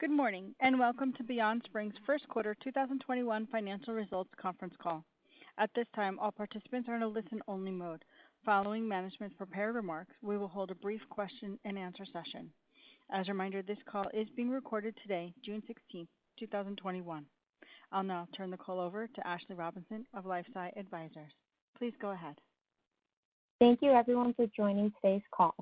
Good morning, and welcome to BeyondSpring's first quarter 2021 financial results conference call. At this time, all participants are in a listen-only mode. Following management's prepared remarks, we will hold a brief question-and-answer session. As a reminder, this call is being recorded today, June 16, 2021. I'll now turn the call over to Ashley Robinson of BYSI Advisors. Please go ahead. Thank you, everyone, for joining today's call.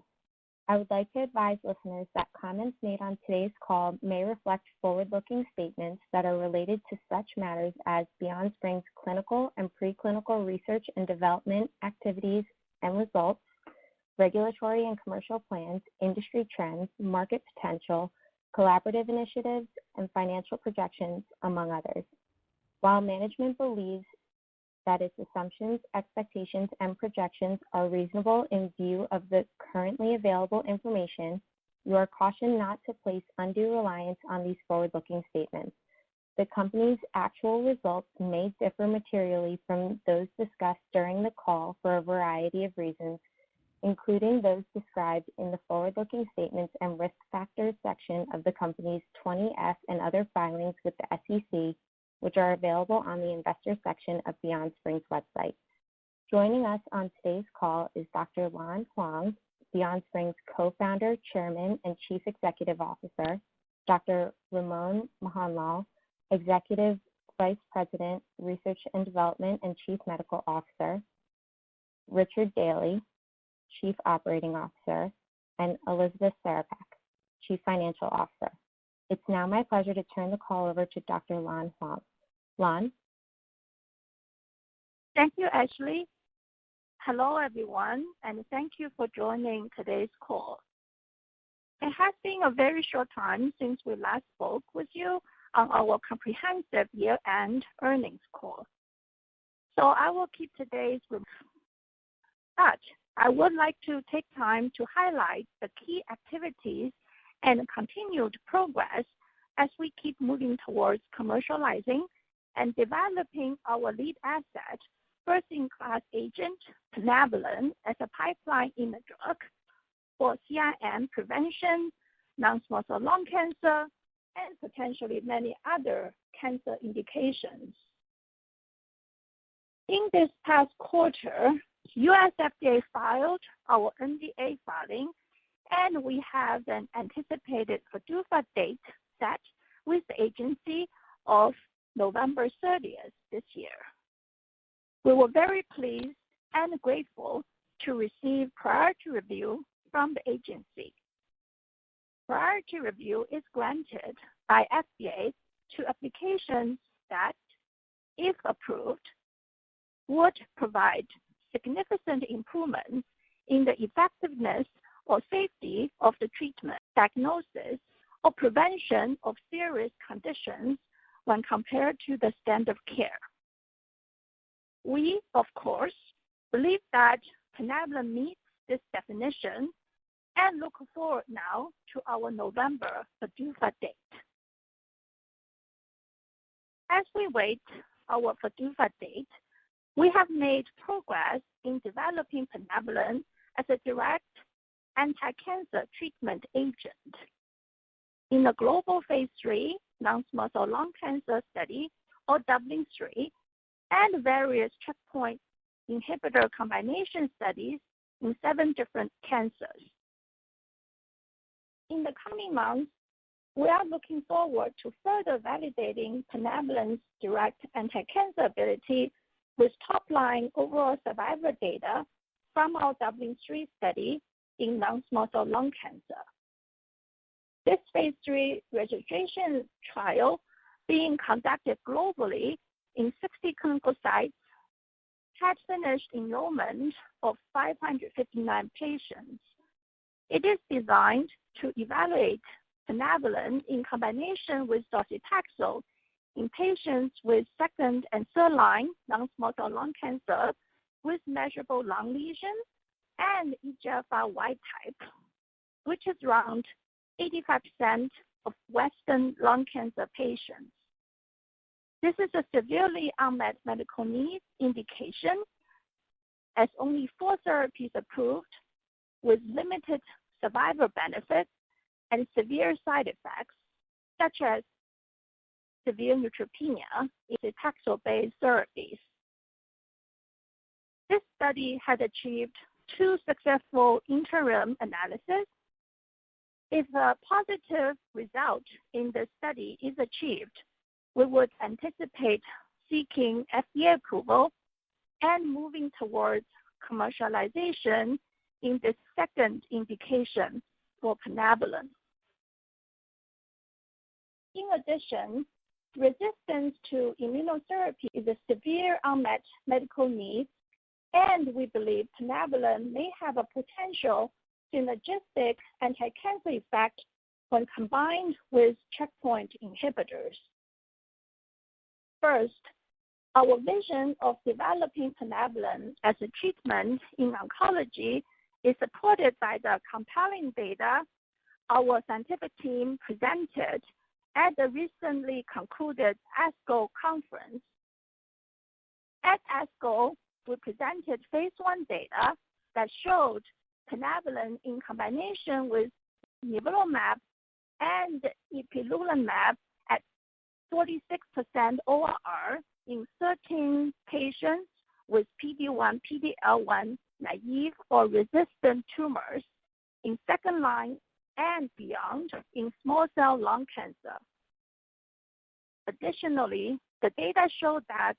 I would like to advise listeners that comments made on today's call may reflect forward-looking statements that are related to such matters as BeyondSpring's clinical and preclinical research and development activities and results, regulatory and commercial plans, industry trends, market potential, collaborative initiatives, and financial projections, among others. While management believes that its assumptions, expectations, and projections are reasonable in view of the currently available information, you are cautioned not to place undue reliance on these forward-looking statements. The company's actual results may differ materially from those discussed during the call for a variety of reasons, including those described in the forward-looking statements and risk factors section of the company's 20F and other filings with the SEC, which are available on the investor section of BeyondSpring's website. Joining us on today's call is Dr. Lan Huang, BeyondSpring's co-founder, chairman, and chief executive officer, Dr. Ramon Mohanlal, executive vice president, research and development, and chief medical officer, Richard Daly, chief operating officer, and Elizabeth Sarapak, chief financial officer. It's now my pleasure to turn the call over to Dr. Lan Huang. Lan? Thank you, Ashley. Hello, everyone, and thank you for joining today's call. It has been a very short time since we last spoke with you on our comprehensive year-end earnings call. So I will keep today's remarks. But I would like to take time to highlight the key activities and continued progress as we keep moving towards commercializing and developing our lead asset, first-in-class agent, plinabulin, as a pipeline in a drug for CIN prevention, non-small cell lung cancer, and potentially many other cancer indications. In this past quarter, U.S. FDA filed our NDA filing, and we have an anticipated PDUFA date set with the agency of November 30th this year. We were very pleased and grateful to receive priority review from the agency. Priority review is granted by FDA to applications that, if approved, would provide significant improvements in the effectiveness or safety of the treatment, diagnosis, or prevention of serious conditions when compared to the standard of care. We, of course, believe that plinabulin meets this definition and look forward now to our November PDUFA date. As we wait our PDUFA date, we have made progress in developing plinabulin as a direct anti-cancer treatment agent. In a global phase 3 non-small cell lung cancer study, or DUBLIN-3, and various checkpoint inhibitor combination studies in 7 different cancers. In the coming months, we are looking forward to further validating plinabulin's direct anti-cancer ability with top-line overall survival data from our DUBLIN-3 study in non-small cell lung cancer. This phase 3 registration trial, being conducted globally in 60 clinical sites, had finished enrollment of 559 patients. It is designed to evaluate plinabulin in combination with docetaxel in patients with second and third line non-small cell lung cancer with measurable lung lesions and EGFR wild type, which is around 85% of Western lung cancer patients. This is a severely unmet medical need indication, as only 4 therapies approved with limited survival benefits and severe side effects, such as severe neutropenia, in taxol-based therapies. This study had achieved 2 successful interim analyses. If a positive result in the study is achieved, we would anticipate seeking FDA approval and moving towards commercialization in the second indication for plinabulin. In addition, resistance to immunotherapy is a severe unmet medical need, and we believe plinabulin may have a potential synergistic anti-cancer effect when combined with checkpoint inhibitors. First, our vision of developing plinabulin as a treatment in oncology is supported by the compelling data our scientific team presented at the recently concluded ASCO conference. At ASCO, we presented phase 1 data that showed plinabulin in combination with nivolumab and ipilimumab at 46% ORR in 13 patients with PD-1, PD-L1 naive or resistant tumors in second line and beyond in small cell lung cancer. Additionally, the data showed that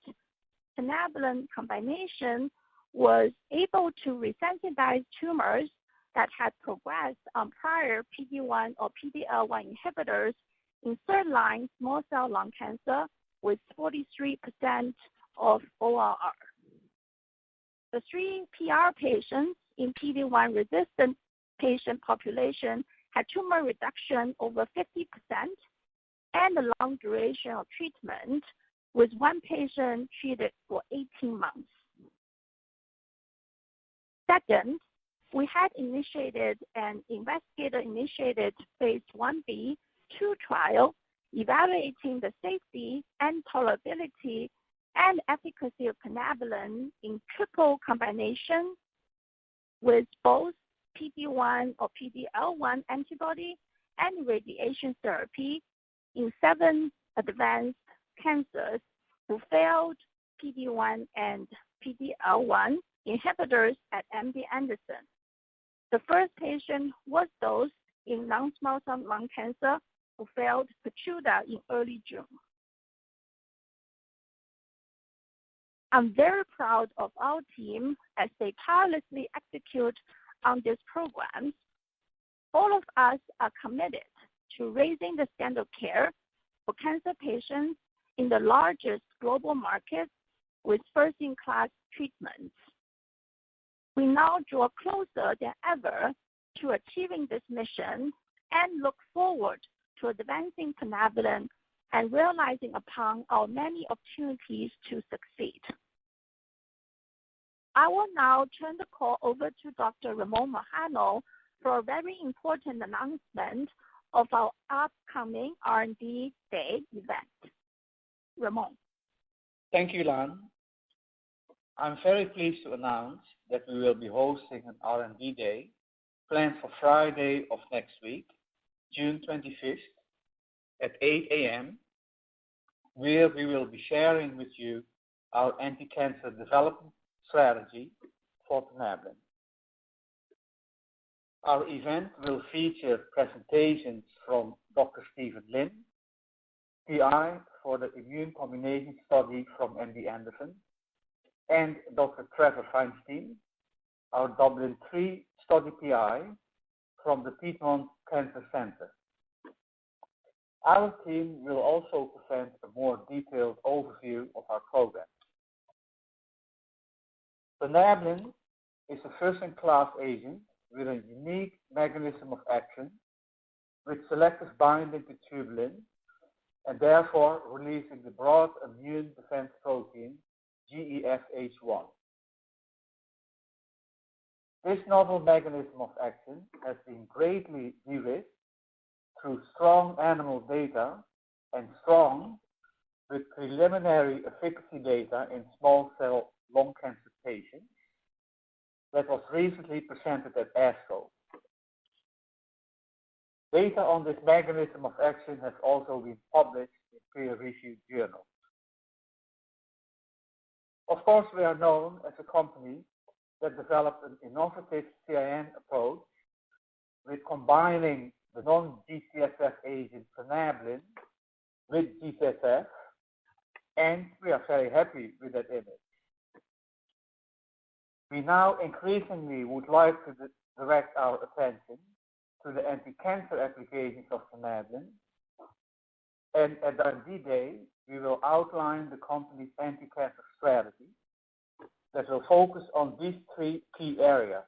plinabulin combination was able to resensitize tumors that had progressed on prior PD-1 or PD-L1 inhibitors in third line small cell lung cancer with 43% of ORR. The 3 PR patients in PD-1 resistant patient population had tumor reduction over 50% and a long duration of treatment, with 1 patient treated for 18 months. Second, we had initiated an investigator-initiated phase 1b/2 trial evaluating the safety and tolerability and efficacy of plinabulin in triple combination with both PD-1 or PD-L1 antibody and radiation therapy in 7 advanced cancers who failed PD-1 and PD-L1 inhibitors at MD Anderson. The first patient was dosed in non-small cell lung cancer who failed Keytruda in early June. I'm very proud of our team as they tirelessly execute on this program. All of us are committed to raising the standard of care for cancer patients in the largest global markets with first-in-class treatments. We now draw closer than ever to achieving this mission and look forward to advancing plinabulin and realizing upon our many opportunities to succeed. I will now turn the call over to Dr. Ramon Mohanlal for a very important announcement of our upcoming R&D Day event. Ramon. Thank you, Lan. I'm very pleased to announce that we will be hosting an R&D Day planned for Friday of next week, June 25th at 8 a.m., where we will be sharing with you our anti-cancer development strategy for plinabulin. Our event will feature presentations from Dr. Stephen Lin, PI for the immune combination study from MD Anderson, and Dr. Trevor Feinstein, our Dublin 3 study PI from the Piedmont Cancer Center. Our team will also present a more detailed overview of our program. Plinabulin is a first-in-class agent with a unique mechanism of action with selective binding to tubulin and therefore releasing the broad immune defense protein GEF-H1. This novel mechanism of action has been greatly de-risked through strong animal data and strong with preliminary efficacy data in small cell lung cancer patients that was recently presented at ASCO. Data on this mechanism of action has also been published in peer-reviewed journals. Of course, we are known as a company that developed an innovative CIN approach with combining the non-G-CSF agent plinabulin with G-CSF, and we are very happy with that image. We now increasingly would like to direct our attention to the anti-cancer applications of plinabulin, and at the R&D Day, we will outline the company's anti-cancer strategy that will focus on these three key areas.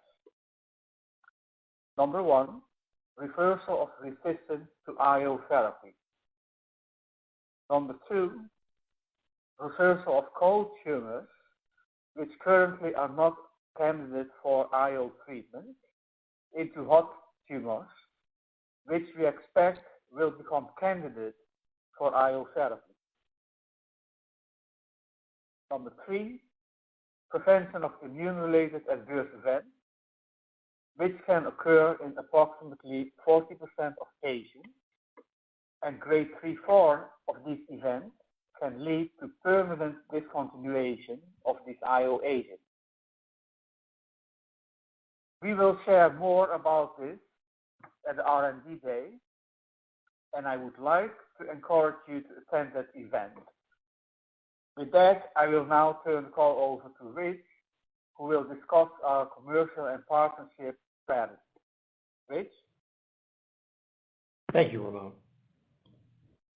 Number one, reversal of resistance to IO therapy. Number two, reversal of cold tumors, which currently are not candidates for IO treatment, into hot tumors, which we expect will become candidates for IO therapy. Number three, prevention of immune-related adverse events, which can occur in approximately 40% of patients, and grade 3-4 of these events can lead to permanent discontinuation of this IO agent. We will share more about this at the R&D Day, and I would like to encourage you to attend that event. With that, I will now turn the call over to Rich, who will discuss our commercial and partnership strategy. Rich? Thank you, Ramon.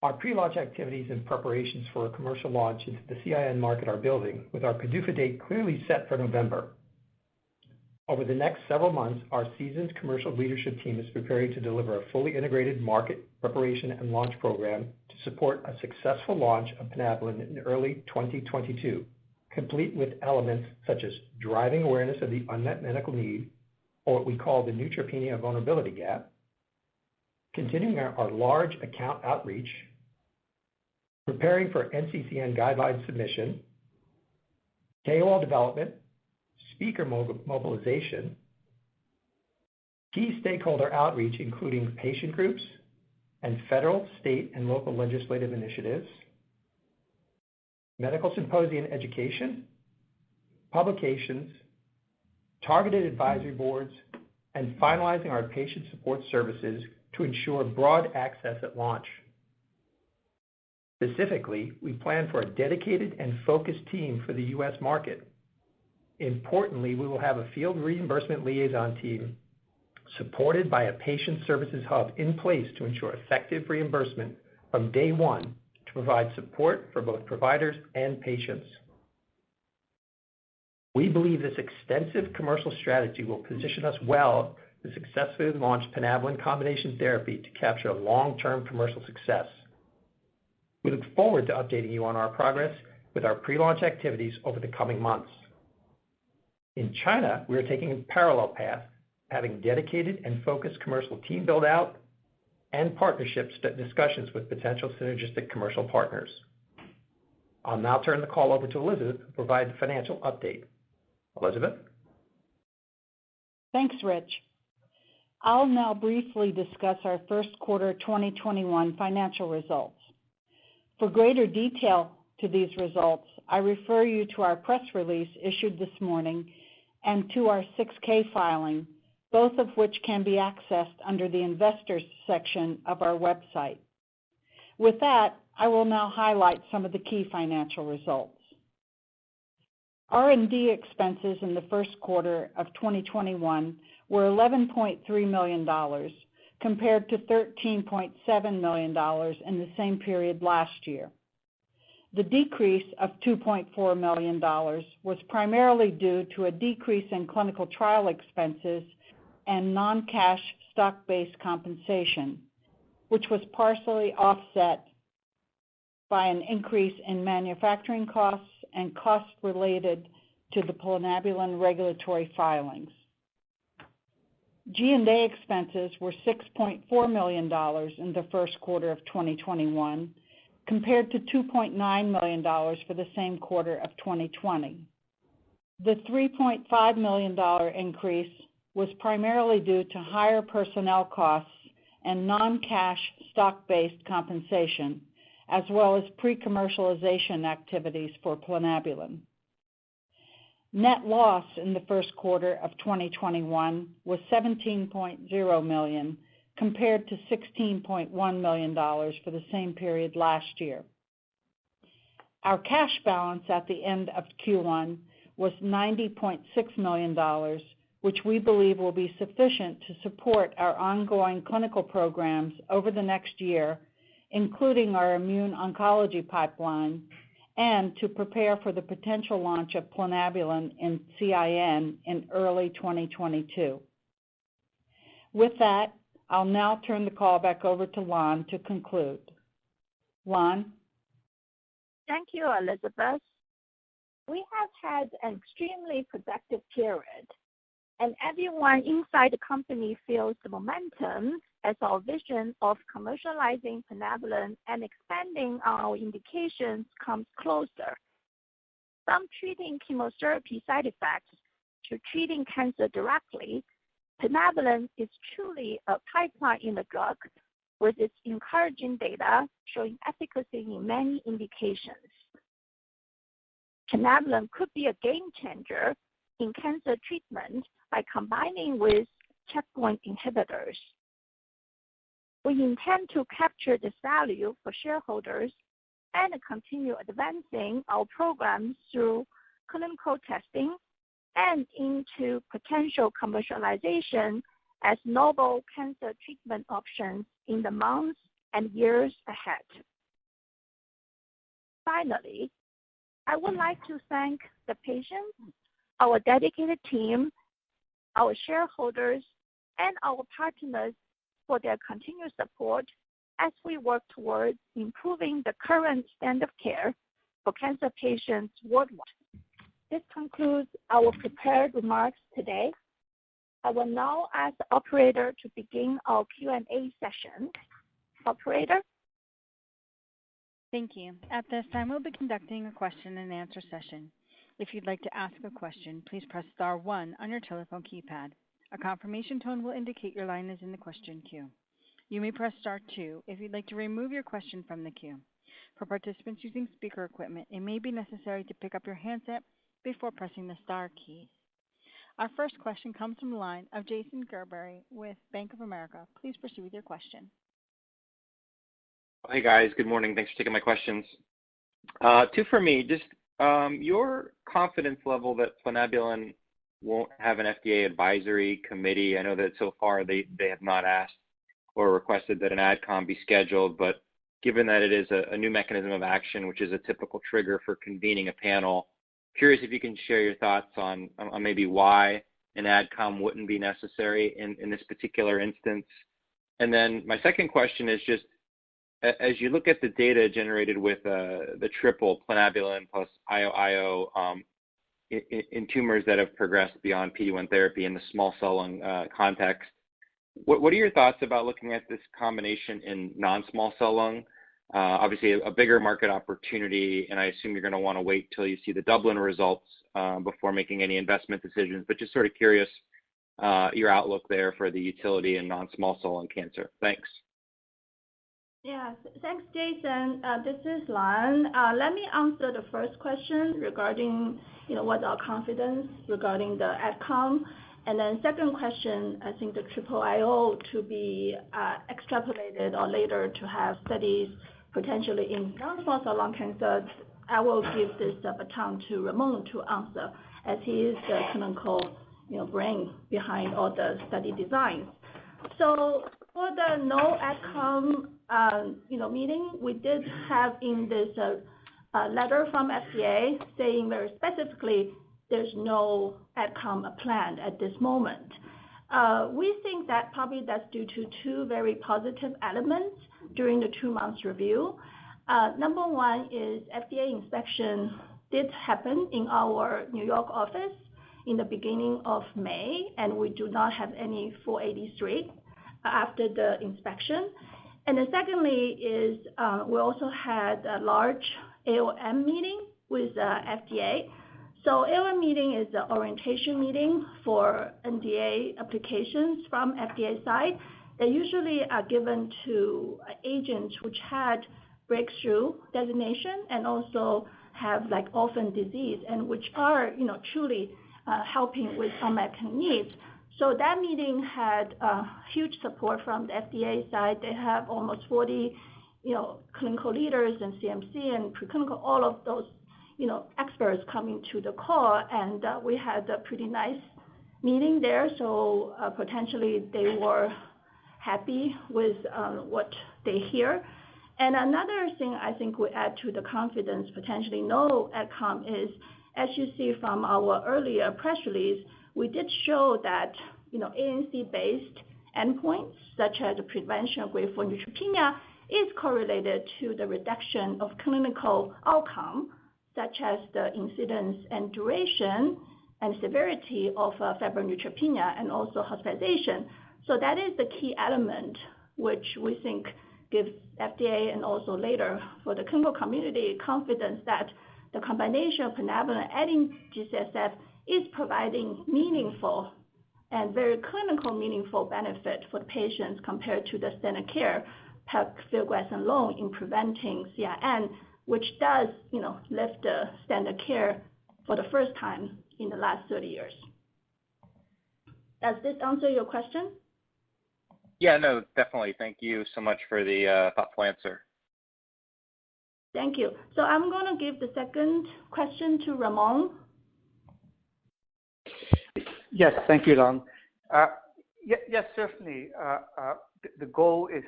Our pre-launch activities and preparations for a commercial launch into the CIN market are building, with our PDUFA date clearly set for November. Over the next several months, our seasoned commercial leadership team is preparing to deliver a fully integrated market preparation and launch program to support a successful launch of plinabulin in early 2022, complete with elements such as driving awareness of the unmet medical need, or what we call the neutropenia vulnerability gap, continuing our large account outreach, preparing for NCCN guideline submission, KOL development, speaker mobilization, key stakeholder outreach including patient groups and federal, state, and local legislative initiatives, medical symposium education, publications, targeted advisory boards, and finalizing our patient support services to ensure broad access at launch. Specifically, we plan for a dedicated and focused team for the U.S. market. Importantly, we will have a field reimbursement liaison team supported by a patient services hub in place to ensure effective reimbursement from day one to provide support for both providers and patients. We believe this extensive commercial strategy will position us well to successfully launch plinabulin combination therapy to capture long-term commercial success. We look forward to updating you on our progress with our pre-launch activities over the coming months. In China, we are taking a parallel path, having dedicated and focused commercial team build-out and partnerships discussions with potential synergistic commercial partners. I'll now turn the call over to Elizabeth to provide the financial update. Elizabeth? Thanks, Rich. I'll now briefly discuss our first quarter 2021 financial results. For greater detail to these results, I refer you to our press release issued this morning and to our 6K filing, both of which can be accessed under the Investors section of our website. With that, I will now highlight some of the key financial results. R&D expenses in the first quarter of 2021 were $11.3 million compared to $13.7 million in the same period last year. The decrease of $2.4 million was primarily due to a decrease in clinical trial expenses and non-cash stock-based compensation, which was partially offset by an increase in manufacturing costs and costs related to the plinabulin regulatory filings. G&A expenses were $6.4 million in the first quarter of 2021, compared to $2.9 million for the same quarter of 2020. The $3.5 million increase was primarily due to higher personnel costs and non-cash stock-based compensation, as well as pre-commercialization activities for plinabulin. Net loss in the first quarter of 2021 was $17.0 million, compared to $16.1 million for the same period last year. Our cash balance at the end of Q1 was $90.6 million, which we believe will be sufficient to support our ongoing clinical programs over the next year, including our immune oncology pipeline, and to prepare for the potential launch of plinabulin in CIN in early 2022. With that, I'll now turn the call back over to Lan to conclude. Lan? Thank you, Elizabeth. We have had an extremely productive period, and everyone inside the company feels the momentum as our vision of commercializing plinabulin and expanding our indications comes closer. From treating chemotherapy side effects to treating cancer directly, plinabulin is truly a pipeline in a drug, with its encouraging data showing efficacy in many indications. Plinabulin could be a game changer in cancer treatment by combining with checkpoint inhibitors. We intend to capture this value for shareholders and continue advancing our programs through clinical testing and into potential commercialization as novel cancer treatment options in the months and years ahead. Finally, I would like to thank the patients, our dedicated team, our shareholders, and our partners for their continued support as we work towards improving the current standard of care for cancer patients worldwide. This concludes our prepared remarks today. I will now ask the operator to begin our Q&A session. Operator? Thank you. At this time, we'll be conducting a question and answer session. If you'd like to ask a question, please press star 1 on your telephone keypad. A confirmation tone will indicate your line is in the question queue. You may press star 2 if you'd like to remove your question from the queue. For participants using speaker equipment, it may be necessary to pick up your handset before pressing the star keys. Our first question comes from the line of Jason Gerberry with Bank of America. Please proceed with your question. Hey guys, good morning. Thanks for taking my questions. Two for me. Just your confidence level that plinabulin won't have an FDA advisory committee. I know that so far they have not asked or requested that an AdCom be scheduled, but given that it is a new mechanism of action, which is a typical trigger for convening a panel, curious if you can share your thoughts on maybe why an AdCom wouldn't be necessary in this particular instance. And then my second question is just, as you look at the data generated with the triple plinabulin plus IO in tumors that have progressed beyond PD-1 therapy in the small cell lung context, what are your thoughts about looking at this combination in non-small cell lung? Obviously a bigger market opportunity, and I assume you're going to want to wait till you see the Dublin results before making any investment decisions, but just sort of curious your outlook there for the utility in non-small cell lung cancer. Thanks. Yeah, thanks, Jason. This is Lan. Let me answer the first question regarding, what's our confidence regarding the AdCom. And then second question, I think the triple IO to be extrapolated or later to have studies potentially in non-small cell lung cancer. I will give this baton to Ramon to answer, as he is the clinical, brain behind all the study designs. So for the no AdCom, meeting, we did have in this letter from FDA saying very specifically there's no AdCom planned at this moment. We think that probably that's due to two very positive elements during the 2 months review. Number one is FDA inspection did happen in our New York office in the beginning of May, and we do not have any 483 after the inspection. And then secondly is we also had a large AOM meeting with FDA. So AOM meeting is the orientation meeting for NDA applications from FDA side. They usually are given to agents which had breakthrough designation and also have like orphan disease and which are, truly helping with unmet needs. So that meeting had huge support from the FDA side. They have almost 40, clinical leaders and CMC and preclinical, all of those, experts coming to the call, and we had a pretty nice meeting there. So potentially they were happy with what they hear. And another thing I think we add to the confidence, potentially no AdCom, is as you see from our earlier press release, we did show that ANC-based endpoints such as the prevention of grade 4 neutropenia is correlated to the reduction of clinical outcome, such as the incidence and duration and severity of febrile neutropenia and also hospitalization. So that is the key element which we think gives FDA and also later for the clinical community confidence that the combination of plinabulin adding G-CSF is providing meaningful and very clinical meaningful benefit for the patients compared to the standard care, pegfilgrastim alone in preventing CIN, which does, lift the standard care for the first time in the last 30 years. Does this answer your question? Yeah, no, definitely. Thank you so much for the thoughtful answer. Thank you. So I'm going to give the second question to Ramon. Yes, thank you, Lan. Yes, certainly. The goal is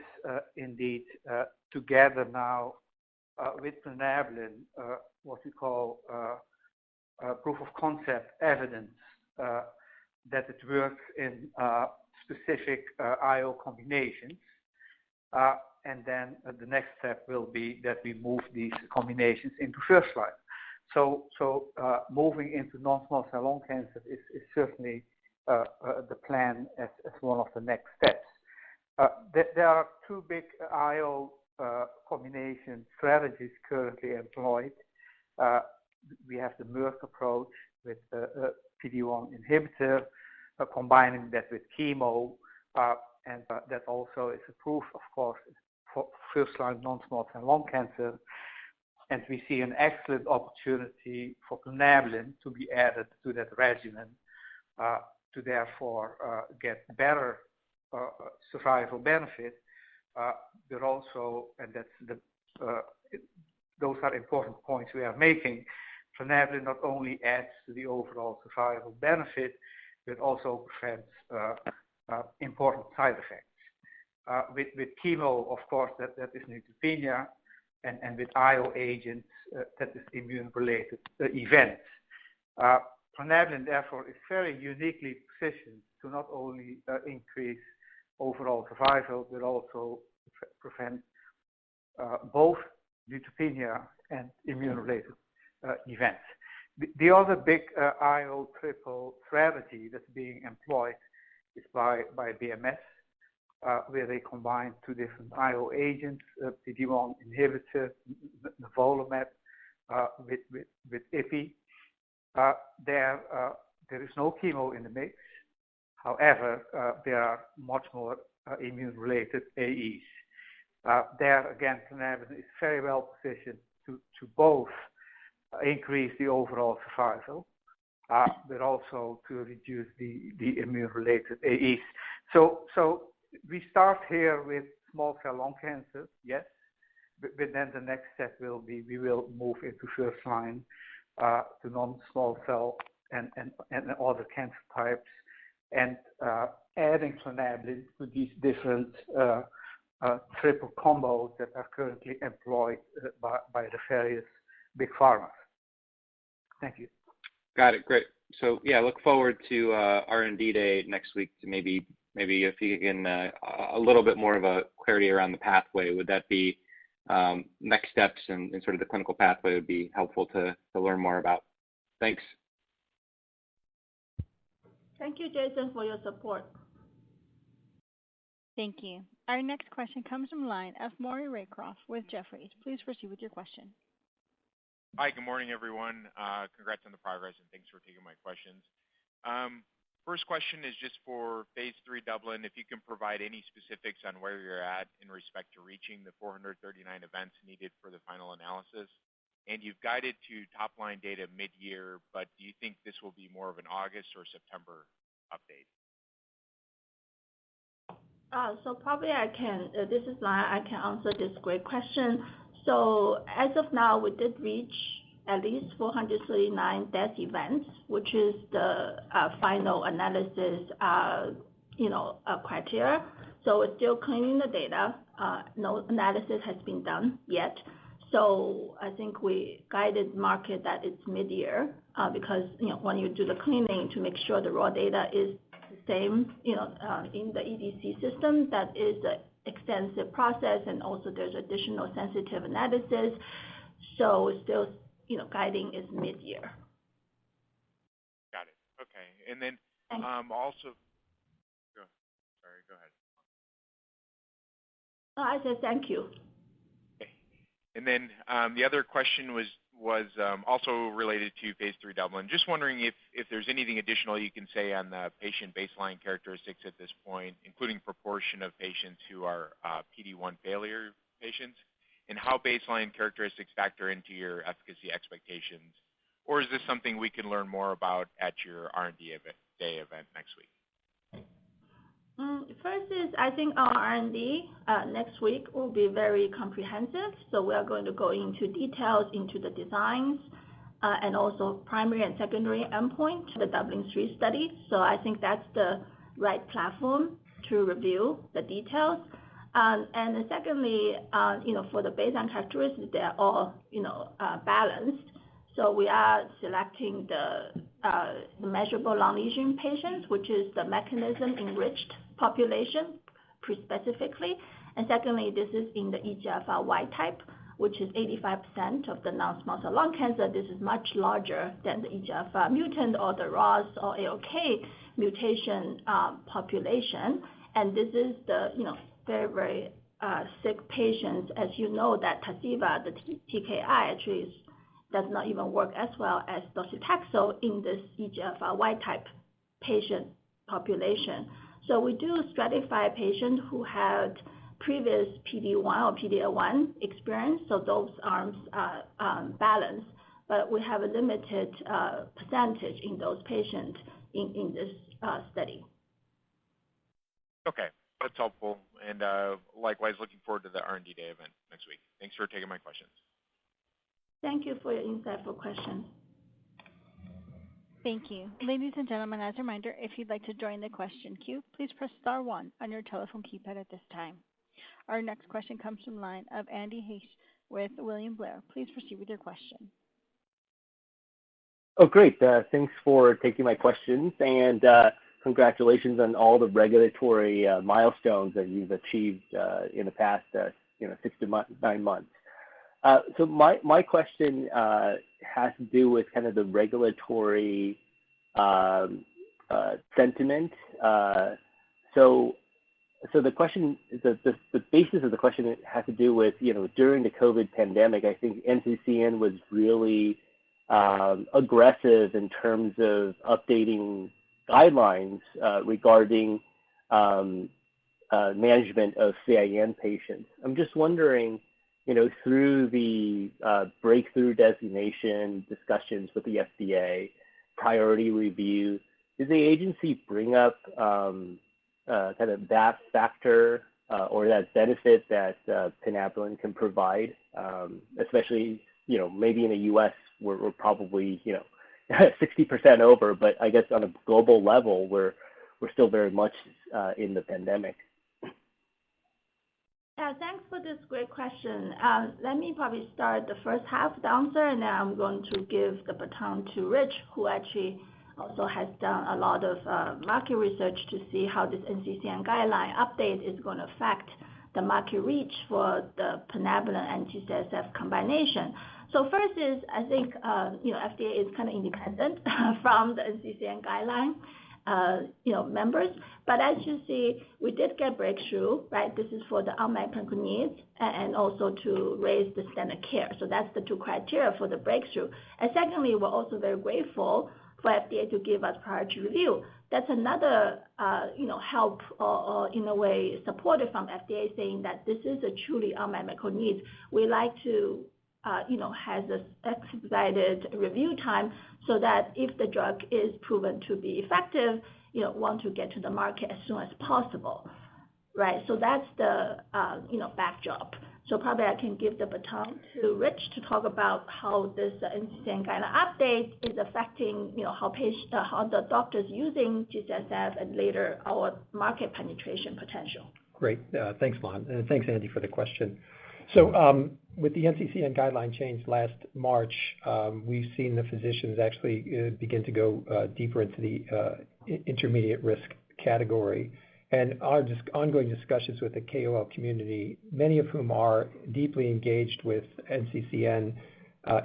indeed to gather now with plinabulin what we call proof of concept evidence that it works in specific IO combinations. And then the next step will be that we move these combinations into first line. So moving into non-small cell lung cancer is certainly the plan as one of the next steps. There are two big IO combination strategies currently employed. We have the Merck approach with PD-1 inhibitor, combining that with chemo, and that also is approved, of course, for first-line non-small cell lung cancer. And we see an excellent opportunity for plinabulin to be added to that regimen to therefore get better survival benefit, but also, and that's those are important points we are making, plinabulin not only adds to the overall survival benefit, but also prevents important side effects. With chemo, of course, that is neutropenia, and with IO agents, that is immune-related events. Plinabulin, therefore, is very uniquely positioned to not only increase overall survival, but also prevent both neutropenia and immune-related events. The other big IO triple strategy that's being employed is by BMS, where they combine two different IO agents, PD-1 inhibitor, nivolumab, with IPI. There is no chemo in the mix. However, there are much more immune-related AEs. There again, plinabulin is very well positioned to both increase the overall survival, but also to reduce the immune-related AEs. So we start here with small cell lung cancer, yes, but then the next step will be we will move into first line to non-small cell and other cancer types, and adding plinabulin to these different triple combos that are currently employed by the various big pharmas. Thank you. Got it. Great. So yeah, look forward to R&D Day next week to maybe if you can a little bit more of a clarity around the pathway. Would that be next steps and sort of the clinical pathway would be helpful to learn more about? Thanks. Thank you, Jason, for your support. Thank you. Our next question comes from the line of Maury Raycroft with Jefferies. Please proceed with your question. Hi, good morning, everyone. Congrats on the progress, and thanks for taking my questions. First question is just for phase 3 Dublin, if you can provide any specifics on where you're at in respect to reaching the 439 events needed for the final analysis. And you've guided to top-line data mid-year, but do you think this will be more of an August or September update? So probably I can, this is Lai, I can answer this great question. So as of now, we did reach at least 439 death events, which is the final analysis, criteria. So we're still cleaning the data. No analysis has been done yet. So I think we guided market that it's mid-year because when you do the cleaning to make sure the raw data is the same, in the EDC system, that is an extensive process, and also there's additional sensitive analysis. So still, guiding is mid-year. Got it. Okay, and then also, go ahead. Oh, I said thank you. Okay. And then the other question was also related to phase 3 Dublin. Just wondering if there's anything additional you can say on the patient baseline characteristics at this point, including proportion of patients who are PD-1 failure patients, and how baseline characteristics factor into your efficacy expectations, or is this something we can learn more about at your R&D Day event next week? First is, I think our R&D next week will be very comprehensive. So we are going to go into details into the designs and also primary and secondary endpoint, the Dublin-3 study. So I think that's the right platform to review the details. And then secondly, for the baseline characteristics, they're all, balanced. So we are selecting the measurable lung lesion patients, which is the mechanism-enriched population pre-specifically. And secondly, this is in the EGFR wild type, which is 85% of the non-small cell lung cancer. This is much larger than the EGFR mutant or the ROS or ALK mutation population. And this is the, very, very sick patients. As you know, that Tarceva, the TKI, actually does not even work as well as docetaxel in this EGFR wild type patient population. So we do stratify patients who had previous PD-1 or PD-L1 experience, so those arms are balanced, but we have a limited percentage in those patients in this study. Okay, that's helpful, and likewise looking forward to the R&D Day event next week. Thanks for taking my questions. Thank you for your insightful questions. Thank you. Ladies and gentlemen, as a reminder, if you'd like to join the question queue, please press star 1 on your telephone keypad at this time. Our next question comes from the line of Andy Hsieh with William Blair. Please proceed with your question. Oh, great. Thanks for taking my questions, and congratulations on all the regulatory milestones that you've achieved in the past 6 to 9 months. So my question has to do with kind of the regulatory sentiment. So the question, the basis of the question has to do with, during the COVID pandemic, I think NCCN was really aggressive in terms of updating guidelines regarding management of CIN patients. I'm just wondering, through the breakthrough designation discussions with the FDA, priority review, did the agency bring up kind of that factor or that benefit that plinabulin can provide, especially, maybe in the U.S. we're probably, 60% over, but I guess on a global level, we're still very much in the pandemic. Yeah, thanks for this great question. Let me probably start the first half of the answer, and then I'm going to give the baton to Rich, who actually also has done a lot of market research to see how this NCCN guideline update is going to affect the market reach for the plinabulin and G-CSF combination. So first is, I think, FDA is kind of independent from the NCCN guideline. Members. But as you see, we did get breakthrough, right? This is for the unmet clinical needs and also to raise the standard care. So that's the 2 criteria for the breakthrough. And secondly, we're also very grateful for FDA to give us priority review. That's another, help or in a way supported from FDA saying that this is a truly unmet medical need. We like to, has this expedited review time so that if the drug is proven to be effective, want to get to the market as soon as possible, right? So that's the, backdrop. So probably I can give the baton to Rich to talk about how this NCCN guideline update is affecting, how the doctors using G-CSF and later our market penetration potential. Great. Thanks, Lan. And thanks, Andy, for the question. So with the NCCN guideline change last March, we've seen the physicians actually begin to go deeper into the intermediate risk category. And our ongoing discussions with the KOL community, many of whom are deeply engaged with NCCN,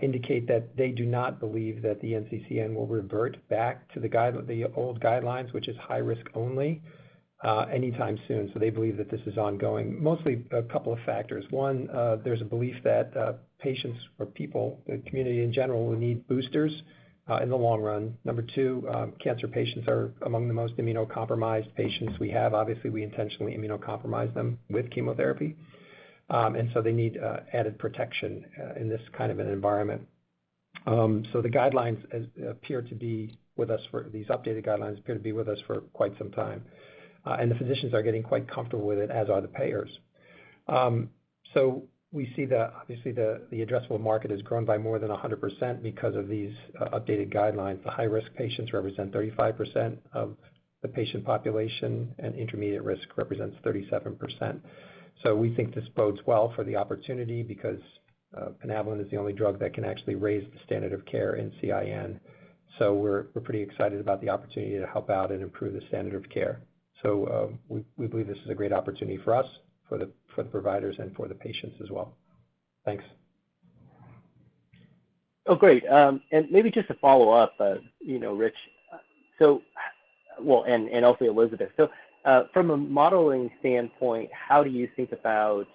indicate that they do not believe that the NCCN will revert back to the old guidelines, which is high risk only, anytime soon. So they believe that this is ongoing. Mostly a couple of factors. One, there's a belief that patients or people, the community in general, will need boosters in the long run. Number two, cancer patients are among the most immunocompromised patients we have. Obviously, we intentionally immunocompromise them with chemotherapy. And so they need added protection in this kind of an environment. So the guidelines appear to be with us these updated guidelines appear to be with us for quite some time. And the physicians are getting quite comfortable with it, as are the payers. So we see that obviously the addressable market has grown by more than 100% because of these updated guidelines. The high-risk patients represent 35% of the patient population, and intermediate risk represents 37%. So we think this bodes well for the opportunity because plinabulin is the only drug that can actually raise the standard of care in CIN. So we're pretty excited about the opportunity to help out and improve the standard of care. So we believe this is a great opportunity for us, for the providers, and for the patients as well. Thanks. Oh, great. And maybe just to follow up, Rich. So, well, and also Elizabeth. So, from a modeling standpoint, how do you think about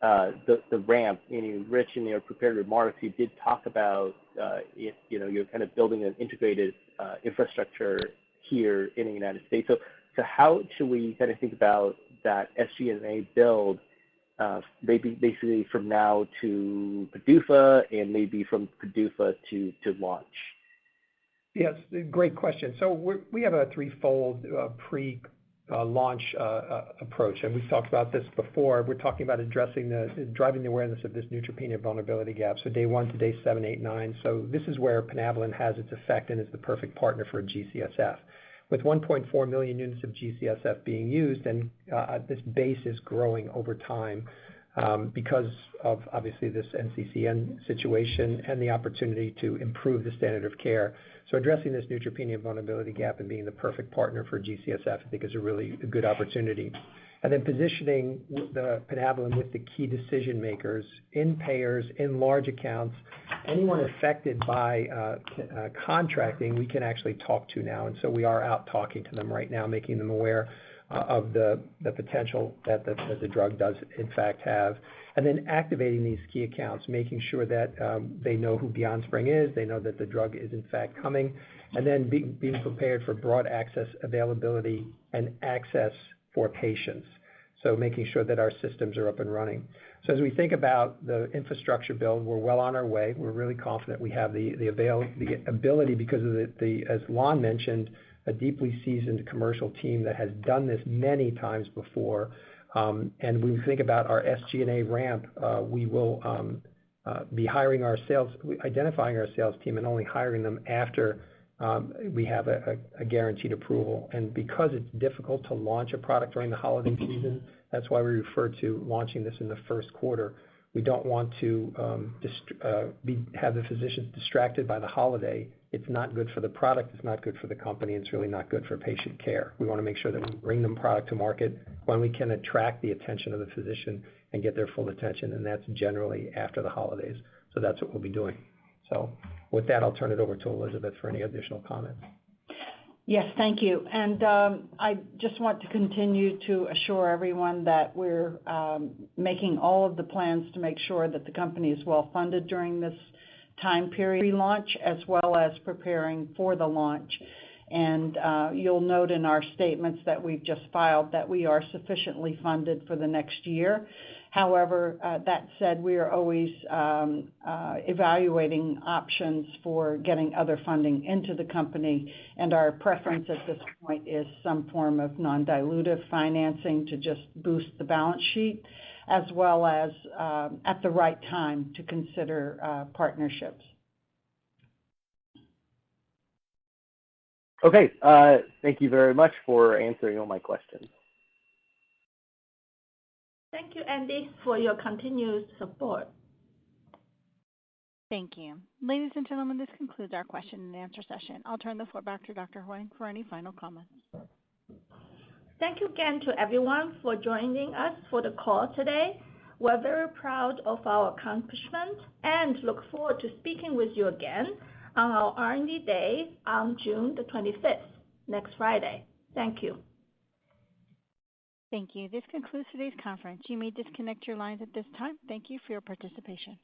the ramp? Rich, in your prepared remarks, you did talk about you're kind of building an integrated infrastructure here in the United States. So how should we kind of think about that SG&A build, maybe basically from now to PDUFA and maybe from PDUFA to launch? Yes, great question. So we have a threefold pre-launch approach, and we've talked about this before. We're talking about driving the awareness of this neutropenia vulnerability gap, so day 1 to day 7, 8, 9. So this is where plinabulin has its effect and is the perfect partner for G-CSF. With 1.4 million units of G-CSF being used, and this base is growing over time because of obviously this NCCN situation and the opportunity to improve the standard of care. So addressing this neutropenia vulnerability gap and being the perfect partner for G-CSF, I think, is a really good opportunity. And then positioning the plinabulin with the key decision makers in payers, in large accounts, anyone affected by contracting, we can actually talk to now. And so we are out talking to them right now, making them aware of the potential that the drug does in fact have. And then activating these key accounts, making sure that they know who BeyondSpring is, they know that the drug is in fact coming, and then being prepared for broad access availability and access for patients. So making sure that our systems are up and running. So as we think about the infrastructure build, we're well on our way. We're really confident we have the ability because of as Lon mentioned, a deeply seasoned commercial team that has done this many times before. And when we think about our SG&A ramp, we will be identifying our sales team and only hiring them after we have a guaranteed approval. And because it's difficult to launch a product during the holiday season, that's why we refer to launching this in the first quarter. We don't want to have the physicians distracted by the holiday. It's not good for the product, it's not good for the company, it's really not good for patient care. We want to make sure that we bring the product to market when we can attract the attention of the physician and get their full attention, and that's generally after the holidays. So that's what we'll be doing. So with that, I'll turn it over to Elizabeth for any additional comments. Yes, thank you. And I just want to continue to assure everyone that we're making all of the plans to make sure that the company is well funded during this time period pre-launch as well as preparing for the launch. And you'll note in our statements that we've just filed that we are sufficiently funded for the next year. However, that said, we are always evaluating options for getting other funding into the company, and our preference at this point is some form of non-dilutive financing to just boost the balance sheet, as well as at the right time to consider partnerships. Okay, thank you very much for answering all my questions. Thank you, Andy, for your continued support. Thank you. Ladies and gentlemen, this concludes our question and answer session. I'll turn the floor back to Dr. Huang for any final comments. Thank you again to everyone for joining us for the call today. We're very proud of our accomplishment and look forward to speaking with you again on our R&D Day on June the 25th, next Friday. Thank you. Thank you. This concludes today's conference. You may disconnect your lines at this time. Thank you for your participation.